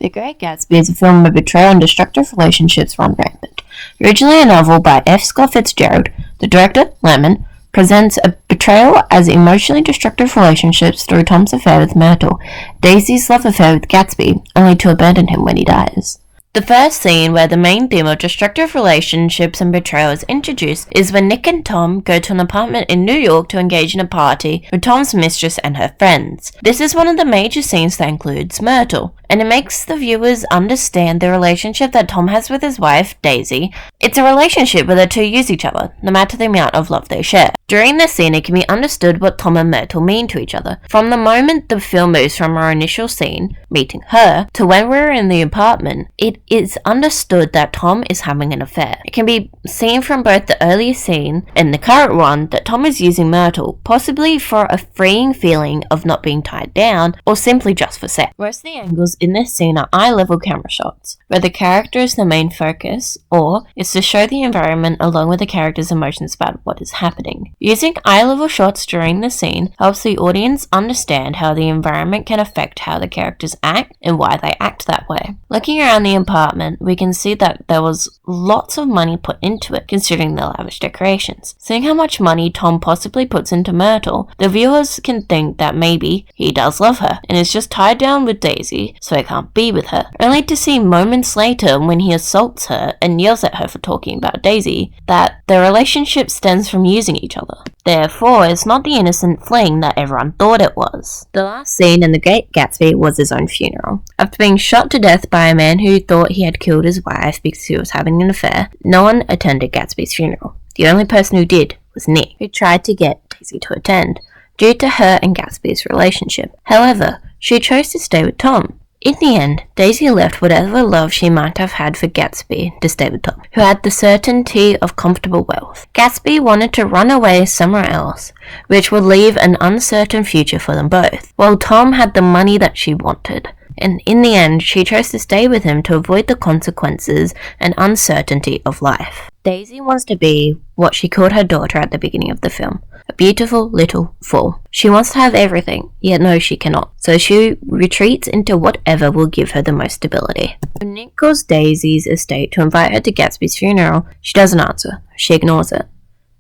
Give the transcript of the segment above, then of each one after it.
The Great Gatsby is a film where betrayal and destructive relationships run rampant. Originally a novel by F. Scott Fitzgerald, the director, Lemon, presents a betrayal as emotionally destructive relationships through Tom's affair with Myrtle, Daisy's love affair with Gatsby, only to abandon him when he dies. The first scene where the main theme of destructive relationships and betrayal is introduced is when Nick and Tom go to an apartment in New York to engage in a party with Tom's mistress and her friends. This is one of the major scenes that includes Myrtle, and it makes the viewers understand the relationship that Tom has with his wife, Daisy. It's a relationship where the two use each other, no matter the amount of love they share. During this scene, it can be understood what Tom and Myrtle mean to each other. From the moment the film moves from our initial scene, meeting her, to when we're in the apartment, it is understood that Tom is having an affair. It can be seen from both the earlier scene and the current one that Tom is using Myrtle, possibly for a freeing feeling of not being tied down, or simply just for sex. Most of the angles in this scene are eye-level camera shots, where the character is the main focus, or is to show the environment along with the character's emotions about what is happening. Using eye-level shots during the scene helps the audience understand how the environment can affect how the characters act and why they act that way. Looking around the apartment, we can see that there was lots of money put into it, considering the lavish decorations. Seeing how much money Tom possibly puts into Myrtle, the viewers can think that maybe he does love her and is just tied down with Daisy so he can't be with her, only to see moments later when he assaults her and yells at her for talking about Daisy that their relationship stems from using each other. Therefore, it's not the innocent fling that everyone thought it was. The last scene in The Great Gatsby was his own funeral. After being shot to death by a man who thought he had killed his wife because he was having an affair, no one attended Gatsby's funeral. The only person who did was Nick, who tried to get Daisy to attend, due to her and Gatsby's relationship. However, she chose to stay with Tom. In the end, Daisy left whatever love she might have had for Gatsby to stay with Tom, who had the certainty of comfortable wealth. Gatsby wanted to run away somewhere else, which would leave an uncertain future for them both, while Tom had the money that she wanted. And in the end, she chose to stay with him to avoid the consequences and uncertainty of life. Daisy wants to be what she called her daughter at the beginning of the film, a beautiful little fool. She wants to have everything, yet knows she cannot, so she retreats into whatever will give her the most stability. When Nick calls Daisy's estate to invite her to Gatsby's funeral, she doesn't answer, she ignores it.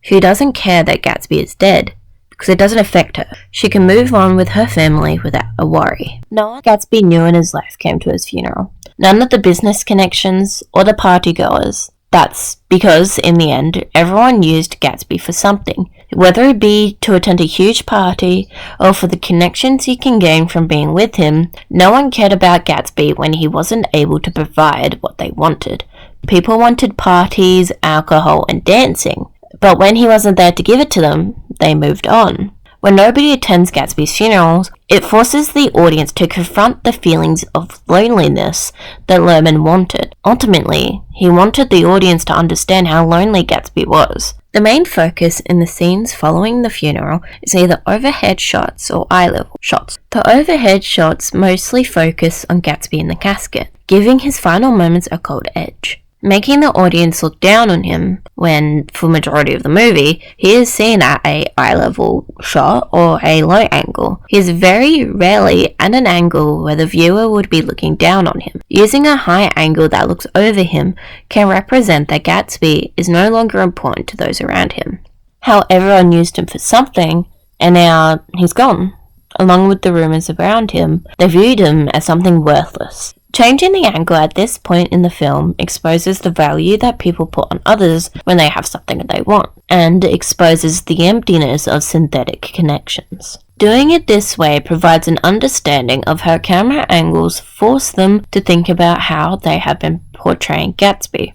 She doesn't care that Gatsby is dead, because it doesn't affect her. She can move on with her family without a worry. No one Gatsby knew in his life came to his funeral. None of the business connections or the party goers. That's because, in the end, everyone used Gatsby for something, whether it be to attend a huge party or for the connections he can gain from being with him. No one cared about Gatsby when he wasn't able to provide what they wanted. People wanted parties, alcohol, and dancing, but when he wasn't there to give it to them, they moved on. When nobody attends Gatsby's funerals, it forces the audience to confront the feelings of loneliness that Lerman wanted. Ultimately, he wanted the audience to understand how lonely Gatsby was. The main focus in the scenes following the funeral is either overhead shots or eye-level shots. The overhead shots mostly focus on Gatsby in the casket, giving his final moments a cold edge, making the audience look down on him when, for the majority of the movie, he is seen at a eye-level shot or a low angle. He is very rarely at an angle where the viewer would be looking down on him. Using a high angle that looks over him can represent that Gatsby is no longer important to those around him. How everyone used him for something, and now he's gone. Along with the rumors around him, they viewed him as something worthless. Changing the angle at this point in the film exposes the value that people put on others when they have something that they want, and exposes the emptiness of synthetic connections. Doing it this way provides an understanding of how camera angles force them to think about how they have been portraying Gatsby.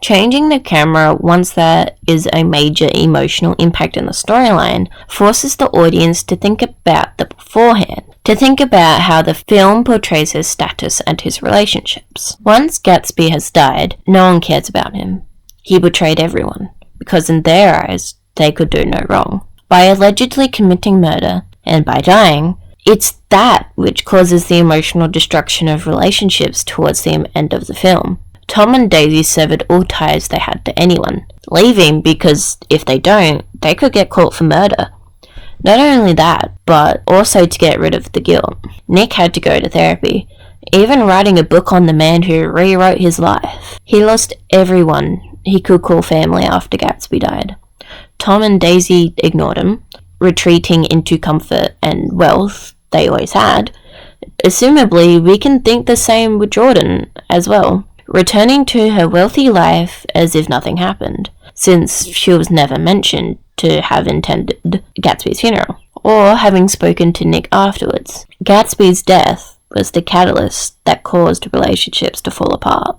Changing the camera once there is a major emotional impact in the storyline forces the audience to think about the beforehand, to think about how the film portrays his status and his relationships. Once Gatsby has died, no one cares about him. He betrayed everyone, because in their eyes, they could do no wrong. By allegedly committing murder, and by dying, it's that which causes the emotional destruction of relationships towards the end of the film. Tom and Daisy severed all ties they had to anyone, leaving because if they don't, they could get caught for murder. Not only that, but also to get rid of the guilt. Nick had to go to therapy. even writing a book on the man who rewrote his life. He lost everyone he could call family after Gatsby died. Tom and Daisy ignored him, retreating into comfort and wealth they always had. Assumably, we can think the same with Jordan as well, returning to her wealthy life as if nothing happened, since she was never mentioned to have attended Gatsby's funeral, or having spoken to Nick afterwards. Gatsby's death was the catalyst that caused relationships to fall apart.